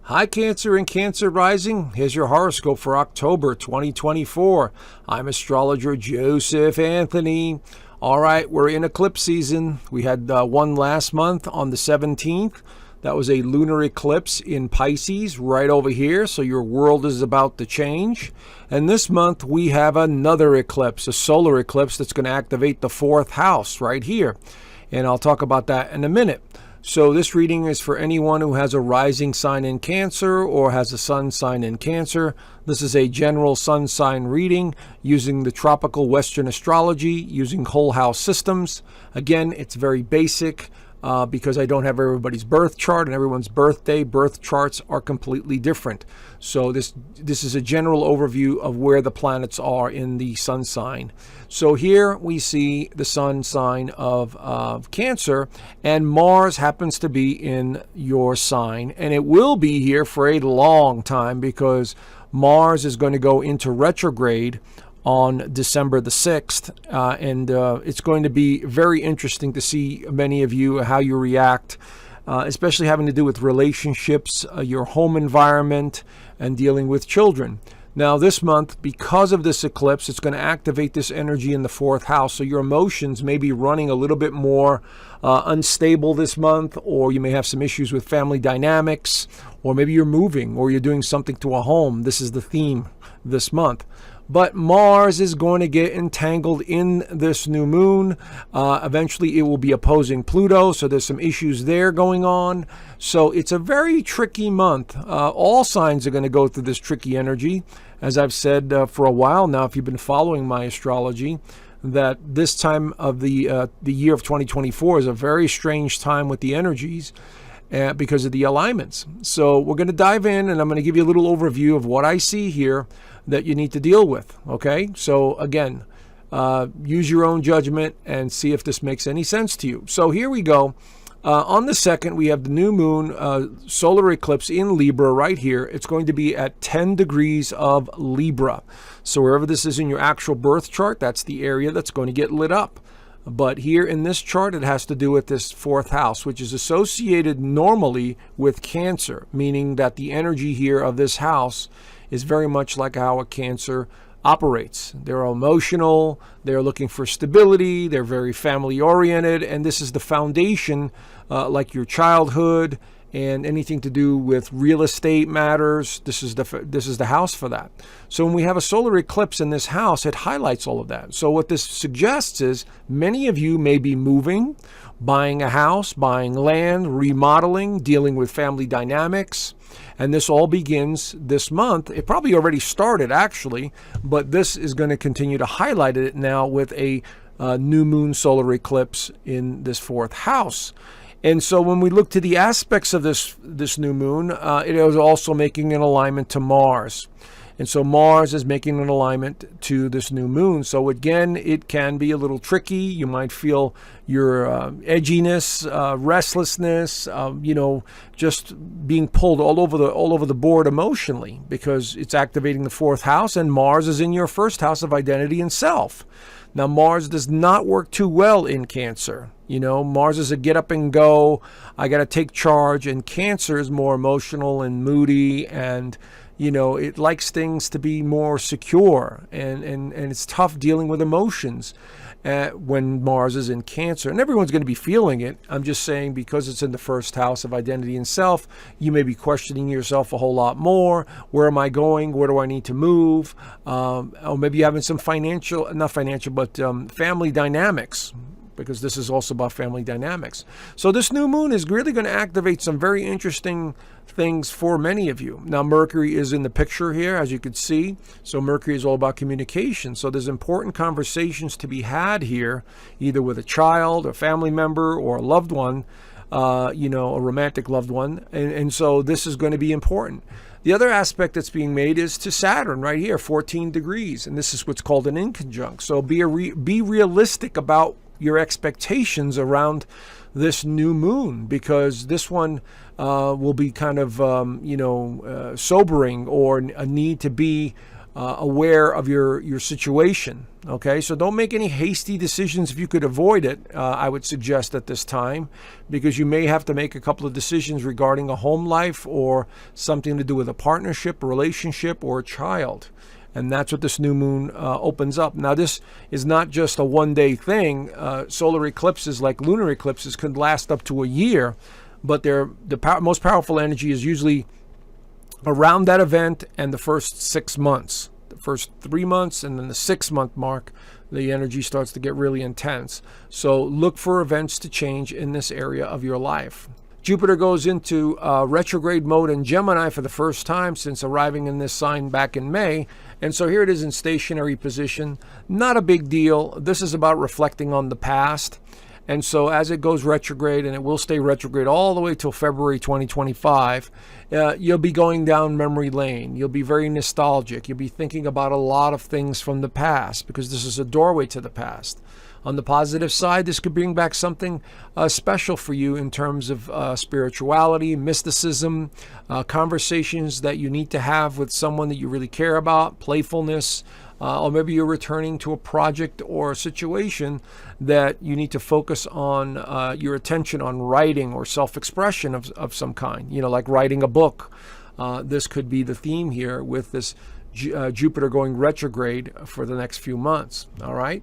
Hi, Cancer and Cancer Rising. Here's your horoscope for October 2024. I'm Astrologer Joseph Anthony. All right, we're in eclipse season. We had one last month on the 17th. That was a lunar eclipse in Pisces right over here. So your world is about to change. And this month we have another eclipse, a solar eclipse that's going to activate the fourth house right here. And I'll talk about that in a minute. So this reading is for anyone who has a rising sign in Cancer or has a sun sign in Cancer. This is a general sun sign reading using the tropical Western astrology, using whole house systems. Again, it's very basic because I don't have everybody's birth chart, and everyone's birth charts are completely different. So this is a general overview of where the planets are in the sun sign. So here we see the sun sign of Cancer, and Mars happens to be in your sign, and it will be here for a long time because Mars is going to go into retrograde on December the 6th, and it's going to be very interesting to see many of you, how you react, especially having to do with relationships, your home environment, and dealing with children. Now this month, because of this eclipse, it's going to activate this energy in the fourth house, so your emotions may be running a little bit more unstable this month, or you may have some issues with family dynamics, or maybe you're moving or you're doing something to a home. This is the theme this month. But Mars is going to get entangled in this new moon. Eventually, it will be opposing Pluto, so there's some issues there going on. So it's a very tricky month. All signs are going to go through this tricky energy. As I've said for a while now, if you've been following my astrology, that this time of the year of 2024 is a very strange time with the energies. Because of the alignments. So we're going to dive in, and I'm going to give you a little overview of what I see here that you need to deal with. Okay, so again, use your own judgment and see if this makes any sense to you. So here we go. On the 2nd, we have the new moon solar eclipse in Libra right here. It's going to be at 10 degrees of Libra. So wherever this is in your actual birth chart, that's the area that's going to get lit up. But here in this chart, it has to do with this fourth house, which is associated normally with Cancer, meaning that the energy here of this house is very much like how a Cancer operates. They're emotional, they're looking for stability, they're very family oriented, and this is the foundation, like your childhood and anything to do with real estate matters. This is the house for that. So when we have a solar eclipse in this house, it highlights all of that. So what this suggests is many of you may be moving, buying a house, buying land, remodeling, dealing with family dynamics. And this all begins this month. It probably already started actually, but this is going to continue to highlight it now with a new moon solar eclipse in this fourth house. And so when we look to the aspects of this new moon, it is also making an alignment to Mars. And so Mars is making an alignment to this new moon. So again, it can be a little tricky. You might feel your edginess, restlessness, just being pulled all over the board emotionally, because it's activating the fourth house, and Mars is in your first house of identity and self. Now, Mars does not work too well in Cancer. Mars is a get up and go, I got to take charge, and Cancer is more emotional and moody, and it likes things to be more secure, and it's tough dealing with emotions when Mars is in Cancer. And everyone's going to be feeling it. I'm just saying, because it's in the first house of identity and self, you may be questioning yourself a whole lot more. Where am I going? Where do I need to move? Or maybe you're having some family dynamics, because this is also about family dynamics. So this new moon is really going to activate some very interesting things for many of you. Now, Mercury is in the picture here, as you can see. So Mercury is all about communication. So there's important conversations to be had here, either with a child, a family member, or a loved one, a romantic loved one. And so this is going to be important. The other aspect that's being made is to Saturn right here, 14 degrees. And this is what's called an inconjunct. So be realistic about your expectations around this new moon, because this one will be kind of sobering, or a need to be aware of your situation. Okay, so don't make any hasty decisions if you could avoid it. I would suggest at this time, because you may have to make a couple of decisions regarding a home life or something to do with a partnership, a relationship, or a child. And that's what this new moon opens up. Now, this is not just a one-day thing. Solar eclipses, like lunar eclipses, could last up to a year, but most powerful energy is usually around that event and the first 6 months. The first 3 months and then the 6-month mark, the energy starts to get really intense. So look for events to change in this area of your life. Jupiter goes into retrograde mode in Gemini for the first time since arriving in this sign back in May. And so here it is in stationary position. Not a big deal. This is about reflecting on the past. And so as it goes retrograde, and it will stay retrograde all the way till February 2025, you'll be going down memory lane. You'll be very nostalgic. You'll be thinking about a lot of things from the past, because this is a doorway to the past. On the positive side, this could bring back something special for you in terms of spirituality, mysticism, conversations that you need to have with someone that you really care about, playfulness, or maybe you're returning to a project or a situation that you need to focus on your attention on writing or self-expression of some kind, like writing a book. This could be the theme here with this Jupiter going retrograde for the next few months. All right.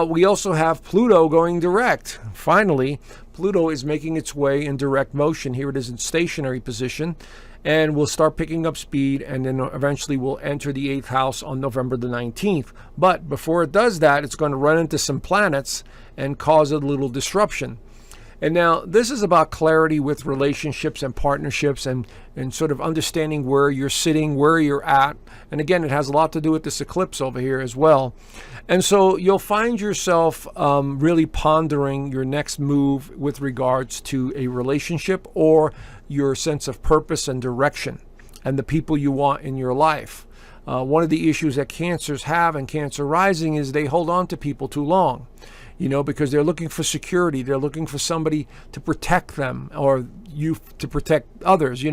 We also have Pluto going direct. Finally, Pluto is making its way in direct motion. Here it is in stationary position, and will start picking up speed, and then eventually will enter the 8th house on November the 19th. But before it does that, it's going to run into some planets and cause a little disruption. And now this is about clarity with relationships and partnerships, and sort of understanding where you're sitting, where you're at. And again, it has a lot to do with this eclipse over here as well. And so you'll find yourself really pondering your next move with regards to a relationship or your sense of purpose and direction and the people you want in your life. One of the issues that Cancers have, and Cancer rising, is they hold on to people too long. Because they're looking for security. They're looking for somebody to protect them, or you to protect others,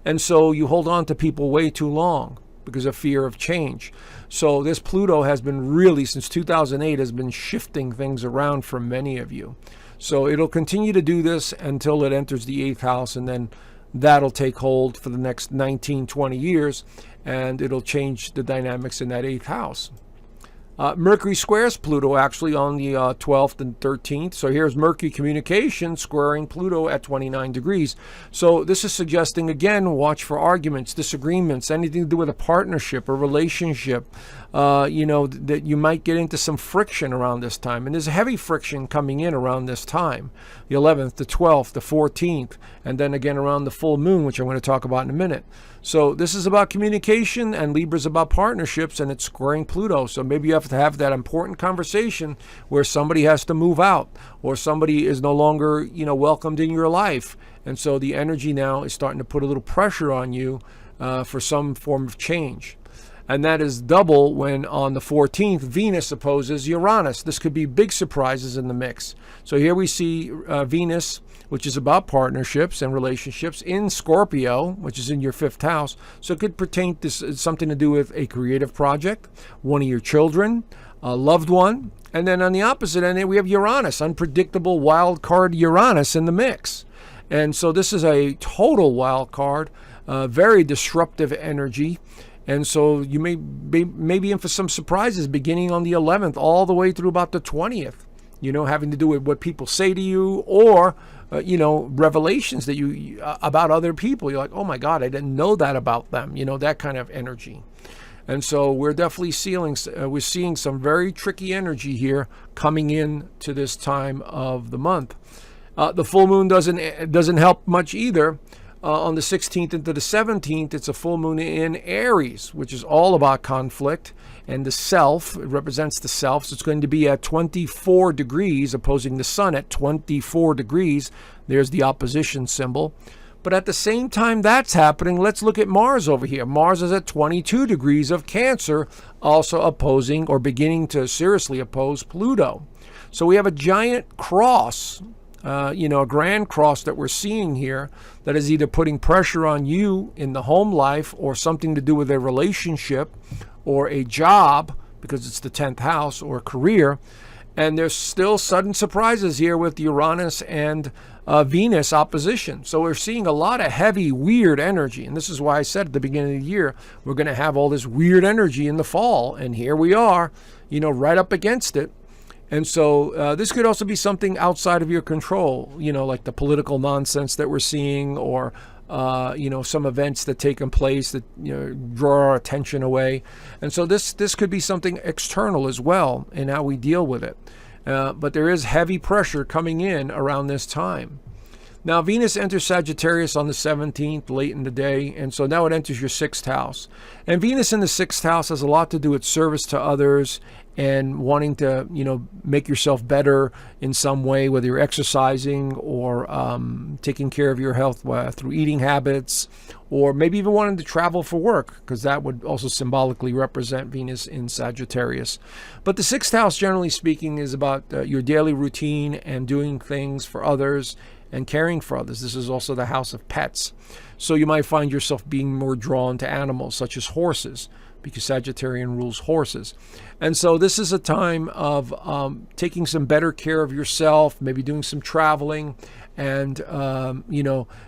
And so you hold on to people way too long because of fear of change. So this Pluto has been really, since 2008, has been shifting things around for many of you. So it'll continue to do this until it enters the 8th house, and then that'll take hold for the next 19, 20 years, and it'll change the dynamics in that 8th house. Mercury squares Pluto actually on the 12th and 13th. So here's Mercury communication squaring Pluto at 29 degrees. So this is suggesting, again, watch for arguments, disagreements, anything to do with a partnership or relationship. That you might get into some friction around this time. And there's heavy friction coming in around this time, the 11th, the 12th, the 14th, and then again around the full moon, which I'm going to talk about in a minute. So this is about communication, and Libra's about partnerships, and it's squaring Pluto. So maybe you have to have that important conversation where somebody has to move out, or somebody is no longer, welcomed in your life. And so the energy now is starting to put a little pressure on you for some form of change. And that is double when on the 14th, Venus opposes Uranus. This could be big surprises in the mix. So here we see Venus, which is about partnerships and relationships, in Scorpio, which is in your 5th house. So it could pertain to something to do with a creative project, one of your children, a loved one. And then on the opposite end, we have Uranus, unpredictable wild card Uranus in the mix. And so this is a total wild card, very disruptive energy. And so you may be in for some surprises beginning on the 11th all the way through about the 20th, having to do with what people say to you, or, revelations that you about other people. You're like, oh my God, I didn't know that about them, that kind of energy. And so we're definitely seeing some very tricky energy here coming in to this time of the month. The full moon doesn't help much either. On the 16th into the 17th, it's a full moon in Aries, which is all about conflict and the self. It represents the self. So it's going to be at 24 degrees, opposing the sun at 24 degrees. There's the opposition symbol. But at the same time that's happening, let's look at Mars over here. Mars is at 22 degrees of Cancer, also opposing or beginning to seriously oppose Pluto. So we have a giant cross, a grand cross that we're seeing here that is either putting pressure on you in the home life, or something to do with a relationship, or a job, because it's the 10th house, or career. And there's still sudden surprises here with Uranus and Venus opposition. So we're seeing a lot of heavy, weird energy. And this is why I said at the beginning of the year, we're going to have all this weird energy in the fall. And here we are, right up against it. And so this could also be something outside of your control, like the political nonsense that we're seeing, or some events that take place that draw our attention away. And so this could be something external as well in how we deal with it. But there is heavy pressure coming in around this time. Now, Venus enters Sagittarius on the 17th, late in the day, and so now it enters your 6th house. And Venus in the 6th house has a lot to do with service to others and wanting to, make yourself better in some way, whether you're exercising or taking care of your health through eating habits, or maybe even wanting to travel for work, because that would also symbolically represent Venus in Sagittarius. But the 6th house, generally speaking, is about your daily routine and doing things for others and caring for others. This is also the house of pets. So you might find yourself being more drawn to animals, such as horses, because Sagittarian rules horses. And so this is a time of taking some better care of yourself, maybe doing some traveling, and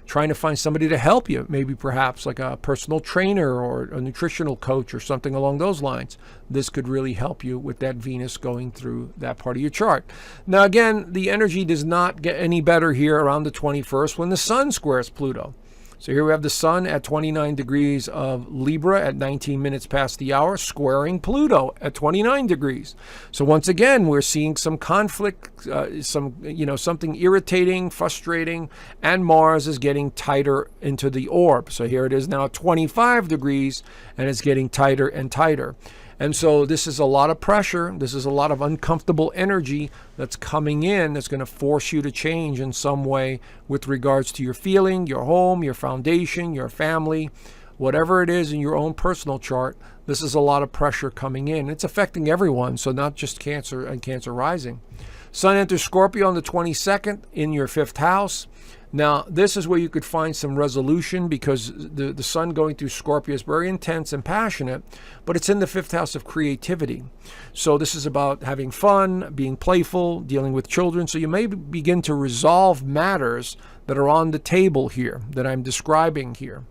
trying to find somebody to help you, maybe perhaps like a personal trainer or a nutritional coach or something along those lines. This could really help you with that Venus going through that part of your chart. Now again, the energy does not get any better here around the 21st when the Sun squares Pluto. So here we have the Sun at 29 degrees of Libra at 19 minutes past the hour, squaring Pluto at 29 degrees. So once again, we're seeing some conflict, something irritating, frustrating, and Mars is getting tighter into the orb. So here it is now at 25 degrees, and it's getting tighter and tighter. And so this is a lot of pressure. This is a lot of uncomfortable energy that's coming in that's going to force you to change in some way with regards to your feeling, your home, your foundation, your family, whatever it is in your own personal chart. This is a lot of pressure coming in. It's affecting everyone, so not just Cancer and Cancer rising. Sun enters Scorpio on the 22nd in your 5th house. Now, this is where you could find some resolution, because the Sun going through Scorpio is very intense and passionate, but it's in the 5th house of creativity. So this is about having fun, being playful, dealing with children. So you may begin to resolve matters that are on the table here, that I'm describing here.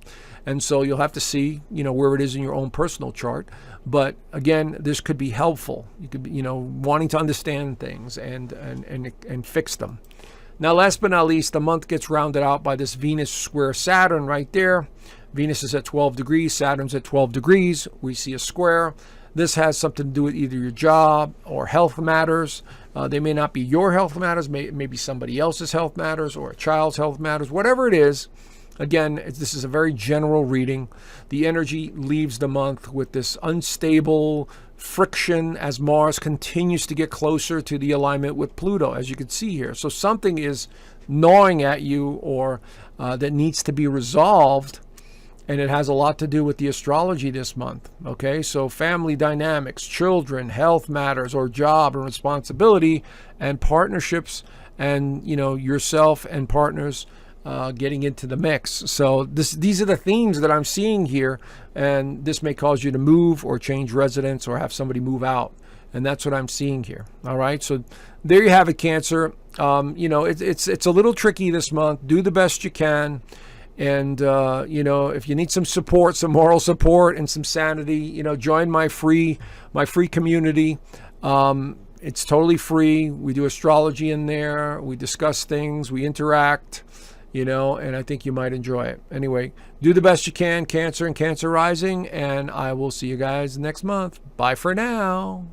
And so you'll have to see, where it is in your own personal chart. But again, this could be helpful. You could be, wanting to understand things and fix them. Now, last but not least, the month gets rounded out by this Venus square Saturn right there. Venus is at 12 degrees. Saturn's at 12 degrees. We see a square. This has something to do with either your job or health matters. They may not be your health matters, maybe somebody else's health matters, or a child's health matters, whatever it is. Again, this is a very general reading. The energy leaves the month with this unstable friction as Mars continues to get closer to the alignment with Pluto, as you can see here. So something is gnawing at you, or that needs to be resolved, and it has a lot to do with the astrology this month. Okay, so family dynamics, children, health matters, or job and responsibility, and partnerships, and yourself and partners getting into the mix. So these are the themes that I'm seeing here, and this may cause you to move or change residence or have somebody move out, and that's what I'm seeing here. All right, so there you have it, Cancer. It's a little tricky this month. Do the best you can, and if you need some support, some moral support, and some sanity, join my free community. It's totally free. We do astrology in there. We discuss things. We interact. And I think you might enjoy it. Anyway, do the best you can, Cancer and Cancer rising, and I will see you guys next month. Bye for now.